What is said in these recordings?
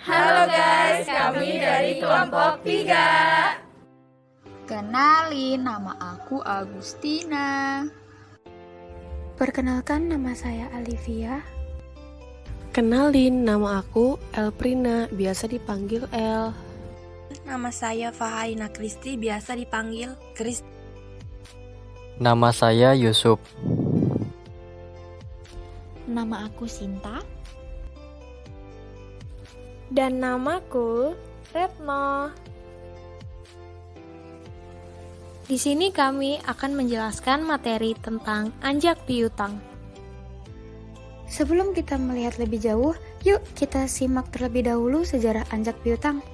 Halo guys, kami dari kelompok 3. Kenalin, nama aku Agustina. Perkenalkan, nama saya Alivia. Kenalin, nama aku Elprina, biasa dipanggil El. Nama saya Fahaina Kristi, biasa dipanggil Kris. Nama saya Yusuf. Nama aku Sinta. Dan namaku Retno. Di sini kami akan menjelaskan materi tentang anjak piutang. Sebelum kita melihat lebih jauh, yuk kita simak terlebih dahulu sejarah anjak piutang.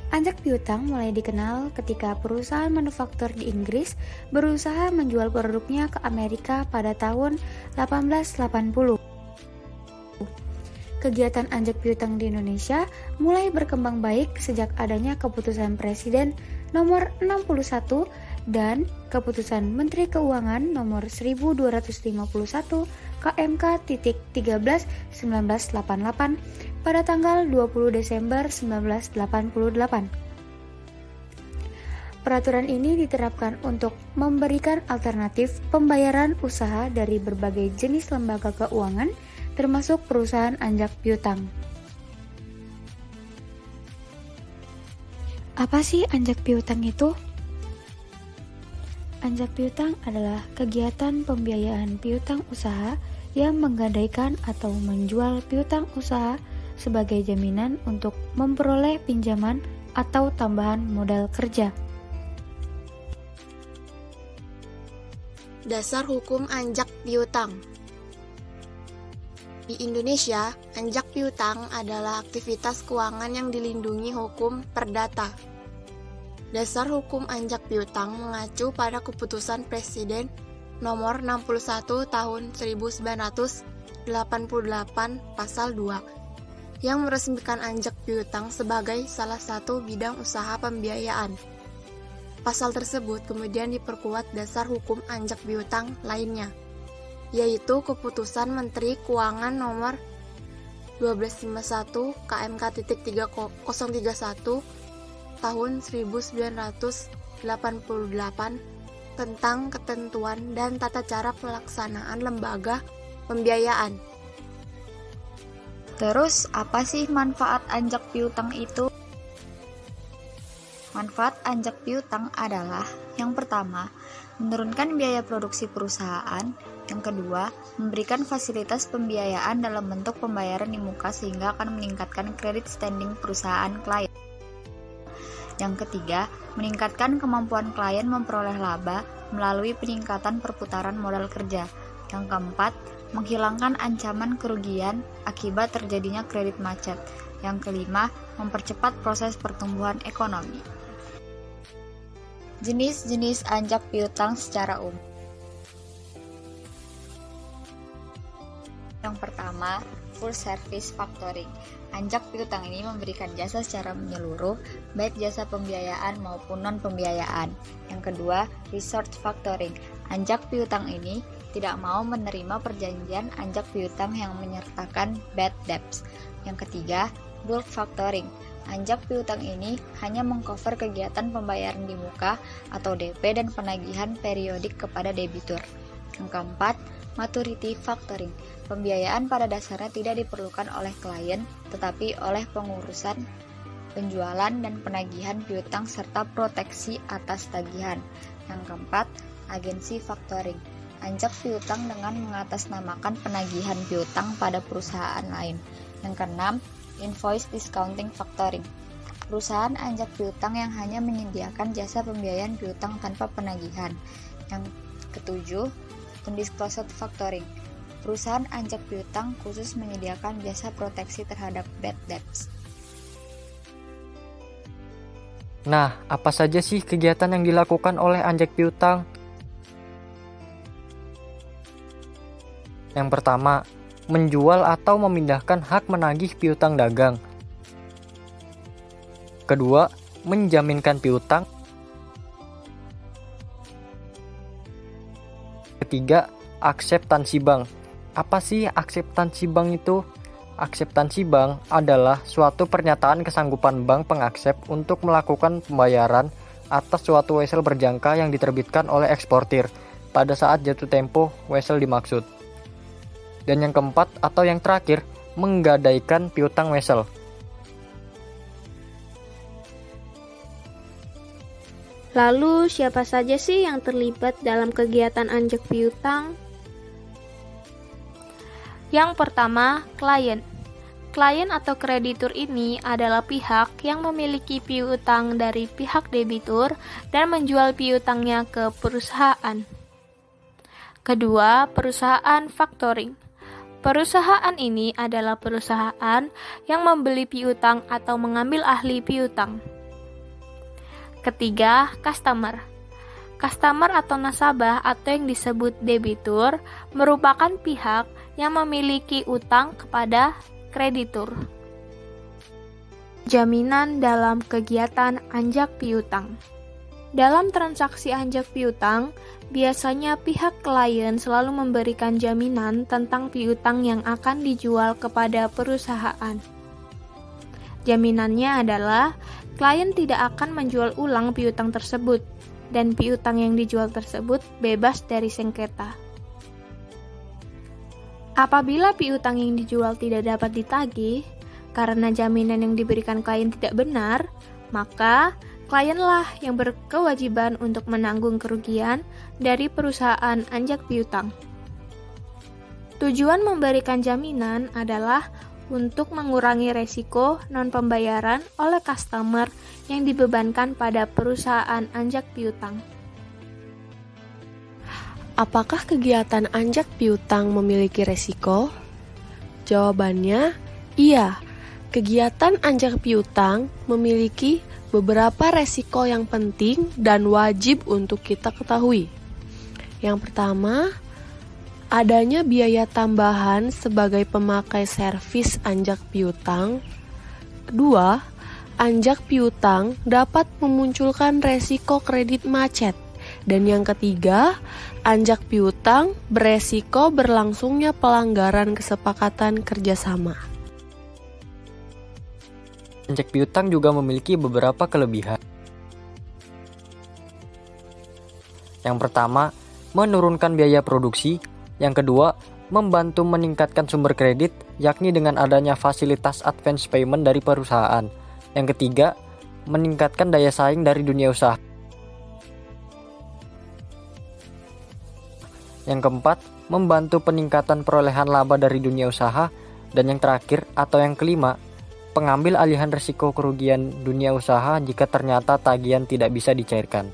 Anjak piutang mulai dikenal ketika perusahaan manufaktur di Inggris berusaha menjual produknya ke Amerika pada tahun 1880. Kegiatan anjak piutang di Indonesia mulai berkembang baik sejak adanya keputusan Presiden nomor 61 dan keputusan Menteri Keuangan nomor 1251 KMK-13/1988 pada tanggal 20 Desember 1988. Peraturan ini diterapkan untuk memberikan alternatif pembayaran usaha dari berbagai jenis lembaga keuangan termasuk perusahaan anjak piutang. Apa sih anjak piutang itu? Anjak piutang adalah kegiatan pembiayaan piutang usaha yang menggadaikan atau menjual piutang usaha sebagai jaminan untuk memperoleh pinjaman atau tambahan modal kerja. Dasar hukum anjak piutang. Di Indonesia, anjak piutang adalah aktivitas keuangan yang dilindungi hukum perdata. Dasar hukum anjak piutang mengacu pada keputusan Presiden nomor 61 tahun 1988 pasal 2 yang meresmikan anjak piutang sebagai salah satu bidang usaha pembiayaan. Pasal tersebut kemudian diperkuat dasar hukum anjak piutang lainnya, yaitu keputusan Menteri Keuangan nomor 1251 KMK-3031 tahun 1988 tentang ketentuan dan tata cara pelaksanaan lembaga pembiayaan. Terus, apa sih manfaat anjak piutang itu? Manfaat anjak piutang adalah yang pertama, menurunkan biaya produksi perusahaan. Yang kedua, memberikan fasilitas pembiayaan dalam bentuk pembayaran di muka sehingga akan meningkatkan kredit standing perusahaan klien. Yang ketiga, meningkatkan kemampuan klien memperoleh laba melalui peningkatan perputaran modal kerja. Yang keempat, menghilangkan ancaman kerugian akibat terjadinya kredit macet. Yang kelima, mempercepat proses pertumbuhan ekonomi. Jenis-jenis anjak piutang secara umum. Yang pertama, full service factoring. Anjak piutang ini memberikan jasa secara menyeluruh, baik jasa pembiayaan maupun non-pembiayaan. Yang kedua, resort factoring. Anjak piutang ini tidak mau menerima perjanjian anjak piutang yang menyertakan bad debts. Yang ketiga, bulk factoring. Anjak piutang ini hanya mengcover kegiatan pembayaran di muka atau DP dan penagihan periodik kepada debitur. Yang keempat, maturity factoring. Pembiayaan pada dasarnya tidak diperlukan oleh klien, tetapi oleh pengurusan penjualan dan penagihan piutang serta proteksi atas tagihan. Yang keempat, agensi factoring. Anjak piutang dengan mengatasnamakan penagihan piutang pada perusahaan lain. Yang keenam, invoice discounting factoring. Perusahaan anjak piutang yang hanya menyediakan jasa pembiayaan piutang tanpa penagihan. Yang ketujuh, undisclosed factoring. Perusahaan anjak piutang khusus menyediakan jasa proteksi terhadap bad debts. Nah, apa saja sih kegiatan yang dilakukan oleh anjak piutang? Yang pertama, menjual atau memindahkan hak menagih piutang dagang. Kedua, menjaminkan piutang. Ketiga, akseptansi bank. Apa sih akseptansi bank itu? Akseptansi bank adalah suatu pernyataan kesanggupan bank pengaksep untuk melakukan pembayaran atas suatu wesel berjangka yang diterbitkan oleh eksportir pada saat jatuh tempo wesel dimaksud. Dan yang keempat atau yang terakhir, menggadaikan piutang wesel. Lalu, siapa saja sih yang terlibat dalam kegiatan anjak piutang? Yang pertama, klien. Klien atau kreditur ini adalah pihak yang memiliki piutang dari pihak debitur dan menjual piutangnya ke perusahaan. Kedua, perusahaan factoring. Perusahaan ini adalah perusahaan yang membeli piutang atau mengambil ahli piutang. Ketiga, customer. Customer atau nasabah atau yang disebut debitur merupakan pihak yang memiliki utang kepada kreditur. Jaminan dalam kegiatan anjak piutang. Dalam transaksi anjak piutang, biasanya pihak klien selalu memberikan jaminan tentang piutang yang akan dijual kepada perusahaan. Jaminannya adalah klien tidak akan menjual ulang piutang tersebut, dan piutang yang dijual tersebut bebas dari sengketa. Apabila piutang yang dijual tidak dapat ditagih karena jaminan yang diberikan klien tidak benar, maka klienlah yang berkewajiban untuk menanggung kerugian dari perusahaan anjak piutang. Tujuan memberikan jaminan adalah untuk mengurangi resiko non-pembayaran oleh customer yang dibebankan pada perusahaan anjak piutang. Apakah kegiatan anjak piutang memiliki resiko? Jawabannya, iya. Kegiatan anjak piutang memiliki beberapa resiko yang penting dan wajib untuk kita ketahui. Yang pertama, adanya biaya tambahan sebagai pemakai servis anjak piutang. Kedua, anjak piutang dapat memunculkan resiko kredit macet. Dan yang ketiga, anjak piutang beresiko berlangsungnya pelanggaran kesepakatan kerjasama. Anjak piutang juga memiliki beberapa kelebihan. Yang pertama, menurunkan biaya produksi. Yang kedua, membantu meningkatkan sumber kredit, yakni dengan adanya fasilitas advance payment dari perusahaan. Yang ketiga, meningkatkan daya saing dari dunia usaha. Yang keempat, membantu peningkatan perolehan laba dari dunia usaha. Dan yang terakhir atau yang kelima, pengambil alihan risiko kerugian dunia usaha jika ternyata tagihan tidak bisa dicairkan.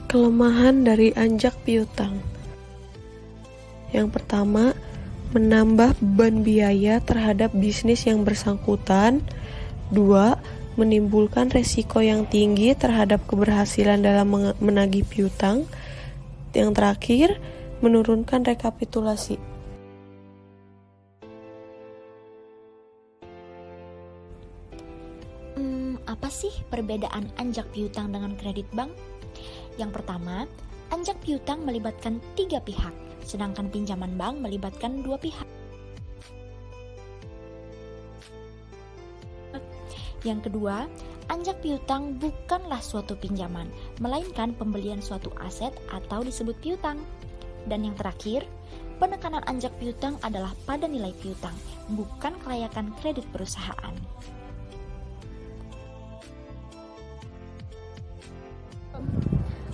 Kelemahan dari anjak piutang. Yang pertama, menambah beban biaya terhadap bisnis yang bersangkutan. 2. Menimbulkan resiko yang tinggi terhadap keberhasilan dalam menagih piutang. Yang terakhir, menurunkan rekapitulasi. Apa sih perbedaan anjak piutang dengan kredit bank? Yang pertama, anjak piutang melibatkan 3 pihak, sedangkan pinjaman bank melibatkan 2 pihak. Yang kedua, anjak piutang bukanlah suatu pinjaman, melainkan pembelian suatu aset atau disebut piutang. Dan yang terakhir, penekanan anjak piutang adalah pada nilai piutang, bukan kelayakan kredit perusahaan.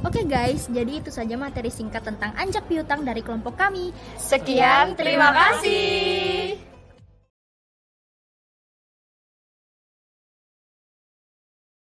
Oke guys, jadi itu saja materi singkat tentang anjak piutang dari kelompok kami. Sekian, terima kasih.